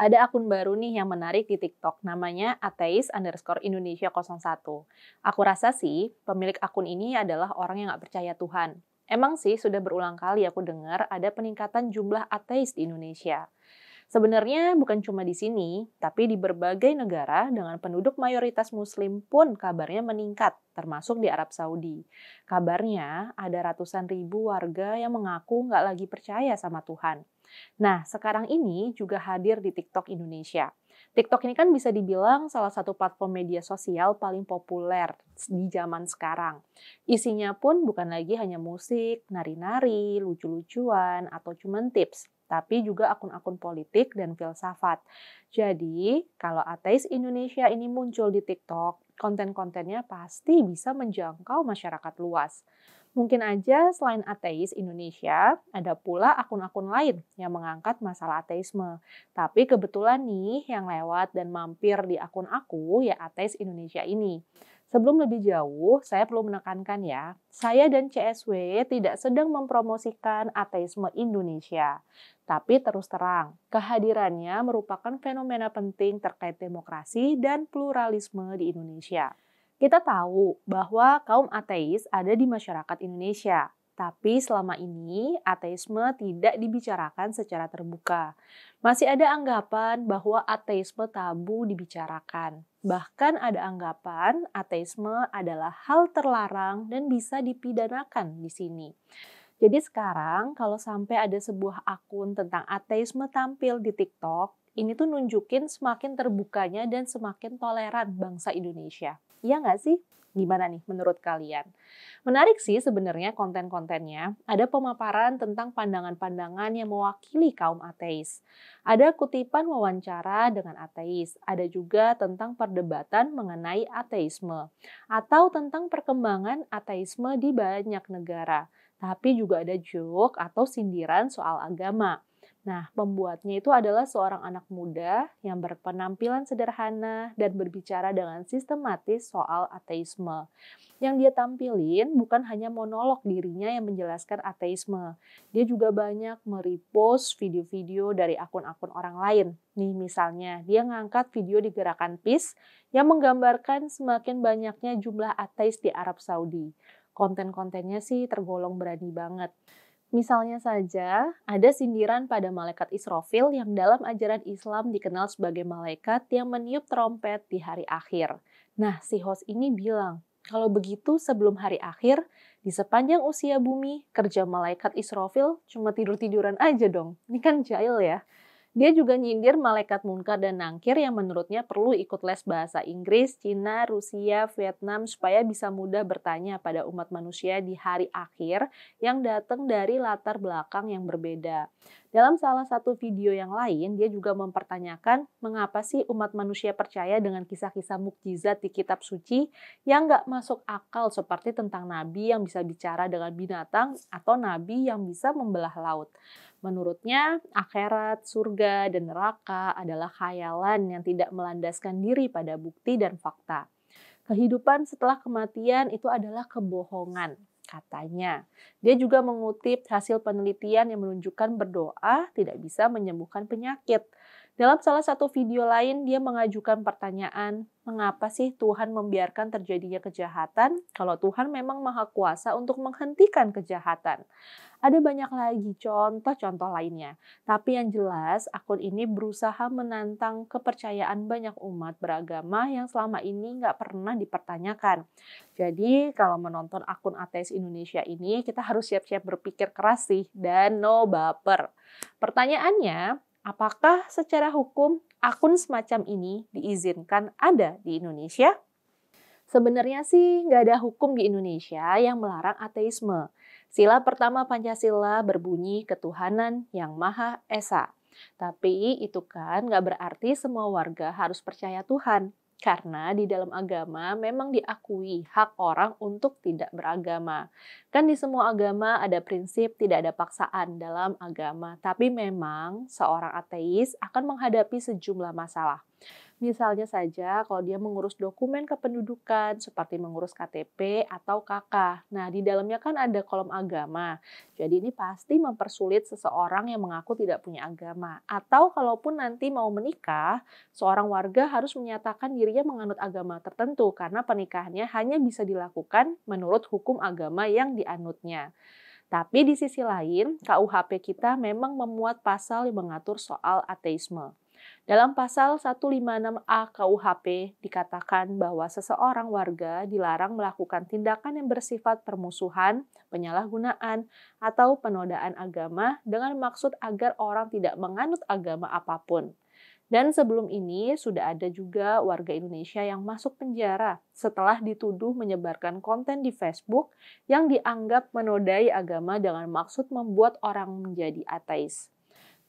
Ada akun baru nih yang menarik di TikTok, namanya ateis_Indonesia 01. Aku rasa sih, pemilik akun ini adalah orang yang nggak percaya Tuhan. Emang sih sudah berulang kali aku dengar ada peningkatan jumlah ateis di Indonesia. Sebenarnya bukan cuma di sini, tapi di berbagai negara dengan penduduk mayoritas muslim pun kabarnya meningkat, termasuk di Arab Saudi. Kabarnya ada ratusan ribu warga yang mengaku nggak lagi percaya sama Tuhan. Nah, sekarang ini juga hadir di TikTok Indonesia. TikTok ini kan bisa dibilang salah satu platform media sosial paling populer di zaman sekarang. Isinya pun bukan lagi hanya musik, nari-nari, lucu-lucuan, atau cuman tips, tapi juga akun-akun politik dan filsafat. Jadi, kalau ateis Indonesia ini muncul di TikTok, konten-kontennya pasti bisa menjangkau masyarakat luas. Mungkin aja selain ateis Indonesia, ada pula akun-akun lain yang mengangkat masalah ateisme. Tapi kebetulan nih yang lewat dan mampir di akun aku ya ateis Indonesia ini. Sebelum lebih jauh, saya perlu menekankan ya, saya dan CSW tidak sedang mempromosikan ateisme Indonesia. Tapi terus terang, kehadirannya merupakan fenomena penting terkait demokrasi dan pluralisme di Indonesia. Kita tahu bahwa kaum ateis ada di masyarakat Indonesia, tapi selama ini ateisme tidak dibicarakan secara terbuka. Masih ada anggapan bahwa ateisme tabu dibicarakan. Bahkan ada anggapan ateisme adalah hal terlarang dan bisa dipidanakan di sini. Jadi sekarang kalau sampai ada sebuah akun tentang ateisme tampil di TikTok, ini tuh nunjukin semakin terbukanya dan semakin toleran bangsa Indonesia. Iya nggak sih? Gimana nih menurut kalian? Menarik sih sebenarnya konten-kontennya. Ada pemaparan tentang pandangan-pandangan yang mewakili kaum ateis. Ada kutipan wawancara dengan ateis. Ada juga tentang perdebatan mengenai ateisme. Atau tentang perkembangan ateisme di banyak negara. Tapi juga ada joke atau sindiran soal agama. Nah, pembuatnya itu adalah seorang anak muda yang berpenampilan sederhana dan berbicara dengan sistematis soal ateisme. Yang dia tampilin bukan hanya monolog dirinya yang menjelaskan ateisme. Dia juga banyak merepost video-video dari akun-akun orang lain. Nih misalnya, dia ngangkat video di Gerakan Peace yang menggambarkan semakin banyaknya jumlah ateis di Arab Saudi. Konten-kontennya sih tergolong berani banget. Misalnya saja, ada sindiran pada malaikat Israfil yang dalam ajaran Islam dikenal sebagai malaikat yang meniup trompet di hari akhir. Nah, si host ini bilang, kalau begitu sebelum hari akhir, di sepanjang usia bumi, kerja malaikat Israfil cuma tidur-tiduran aja dong. Ini kan jahil ya. Dia juga nyindir malaikat Munkar dan Nangkir yang menurutnya perlu ikut les bahasa Inggris, Cina, Rusia, Vietnam supaya bisa mudah bertanya pada umat manusia di hari akhir yang datang dari latar belakang yang berbeda. Dalam salah satu video yang lain, dia juga mempertanyakan mengapa sih umat manusia percaya dengan kisah-kisah mukjizat di kitab suci yang nggak masuk akal seperti tentang nabi yang bisa bicara dengan binatang atau nabi yang bisa membelah laut. Menurutnya, akhirat, surga, dan neraka adalah khayalan yang tidak melandaskan diri pada bukti dan fakta. Kehidupan setelah kematian itu adalah kebohongan, katanya. Dia juga mengutip hasil penelitian yang menunjukkan berdoa tidak bisa menyembuhkan penyakit. Dalam salah satu video lain, dia mengajukan pertanyaan, mengapa sih Tuhan membiarkan terjadinya kejahatan kalau Tuhan memang maha kuasa untuk menghentikan kejahatan? Ada banyak lagi contoh-contoh lainnya. Tapi yang jelas, akun ini berusaha menantang kepercayaan banyak umat beragama yang selama ini nggak pernah dipertanyakan. Jadi, kalau menonton akun ateis Indonesia ini, kita harus siap-siap berpikir keras sih, dan no baper. Pertanyaannya, apakah secara hukum akun semacam ini diizinkan ada di Indonesia? Sebenarnya sih nggak ada hukum di Indonesia yang melarang ateisme. Sila pertama Pancasila berbunyi ketuhanan yang Maha Esa. Tapi itu kan nggak berarti semua warga harus percaya Tuhan. Karena di dalam agama memang diakui hak orang untuk tidak beragama. Kan di semua agama ada prinsip tidak ada paksaan dalam agama. Tapi memang seorang ateis akan menghadapi sejumlah masalah. Misalnya saja kalau dia mengurus dokumen kependudukan seperti mengurus KTP atau KK. Nah, di dalamnya kan ada kolom agama. Jadi ini pasti mempersulit seseorang yang mengaku tidak punya agama. Atau kalaupun nanti mau menikah, seorang warga harus menyatakan dirinya menganut agama tertentu karena pernikahannya hanya bisa dilakukan menurut hukum agama yang dianutnya. Tapi di sisi lain, KUHP kita memang memuat pasal yang mengatur soal ateisme. Dalam pasal 156A KUHP dikatakan bahwa seseorang warga dilarang melakukan tindakan yang bersifat permusuhan, penyalahgunaan, atau penodaan agama dengan maksud agar orang tidak menganut agama apapun. Dan sebelum ini sudah ada juga warga Indonesia yang masuk penjara setelah dituduh menyebarkan konten di Facebook yang dianggap menodai agama dengan maksud membuat orang menjadi ateis.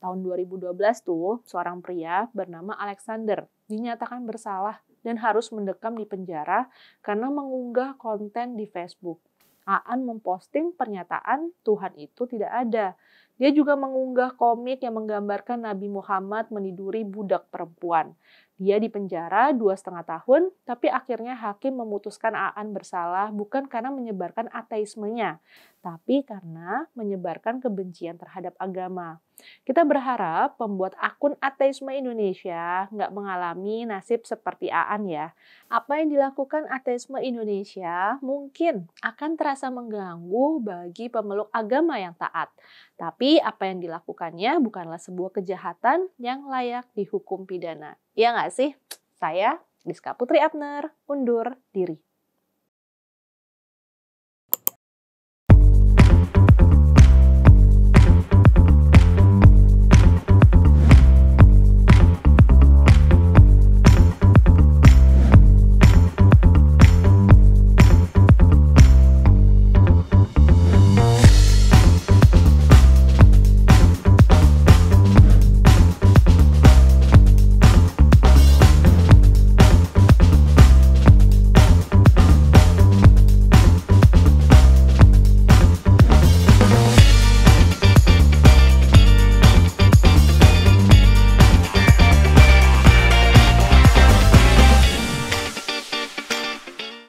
Tahun 2012 tuh, seorang pria bernama Alexander dinyatakan bersalah dan harus mendekam di penjara karena mengunggah konten di Facebook. Aan memposting pernyataan Tuhan itu tidak ada. Dia juga mengunggah komik yang menggambarkan Nabi Muhammad meniduri budak perempuan. Dia dipenjara 2,5 tahun, tapi akhirnya hakim memutuskan Aan bersalah bukan karena menyebarkan ateismenya, tapi karena menyebarkan kebencian terhadap agama. Kita berharap pembuat akun ateisme Indonesia nggak mengalami nasib seperti Aan ya. Apa yang dilakukan ateisme Indonesia mungkin akan terasa mengganggu bagi pemeluk agama yang taat. Tapi apa yang dilakukannya bukanlah sebuah kejahatan yang layak dihukum pidana. Iya nggak sih? Saya, Rizka Putri Abner, undur diri.